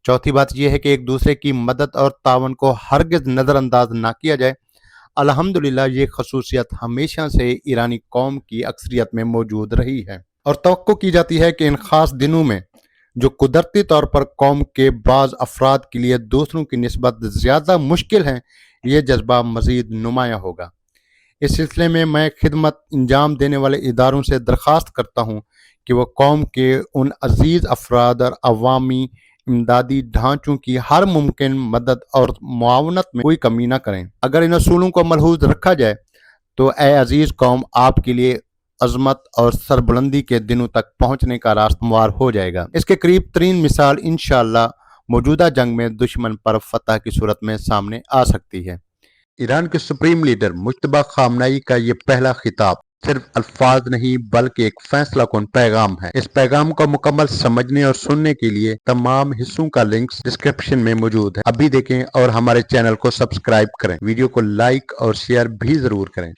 चौथी बात यह है कि एक दूसरे की मदद और तावन को हरगिज नज़रअंदाज ना किया जाए। अल्हम्दुलिल्लाह ये खसूसियत हमेशा से ईरानी कौम की अक्सरियत में मौजूद रही है और तवक्को की जाती है कि इन खास दिनों में जो कुदरती तौर पर कौम के बाज़ अफराद के लिए दूसरों की निस्बत ज़्यादा मुश्किल हैं, ये जज्बा मज़ीद नुमायाँ होगा। इस सिलसिले में मैं खिदमत अंजाम देने वाले इदारों से दरख्वास्त करता हूँ कि वह कौम के उन अजीज़ अफराद और अवामी इमदादी ढांचों की हर मुमकिन मदद और मुआवनत में कोई कमी न करें। अगर इन असूलों को मलहूज रखा जाए तो ए अजीज़ कौम आपके लिए अजमत और सरबुलंदी के दिनों तक पहुँचने का रास्ता हमवार हो जाएगा। इसके करीब तरीन मिसाल इंशाअल्लाह मौजूदा जंग में दुश्मन पर फतह की सूरत में सामने आ सकती है। ईरान के सुप्रीम लीडर मुज्तबा खामनाई का ये पहला खिताब सिर्फ अल्फाज नहीं बल्कि एक फैसला कुन पैगाम है। इस पैगाम को मुकम्मल समझने और सुनने के लिए तमाम हिस्सों का लिंक्स डिस्क्रिप्शन में मौजूद है। अभी देखें और हमारे चैनल को सब्सक्राइब करें। वीडियो को लाइक और शेयर भी जरूर करें।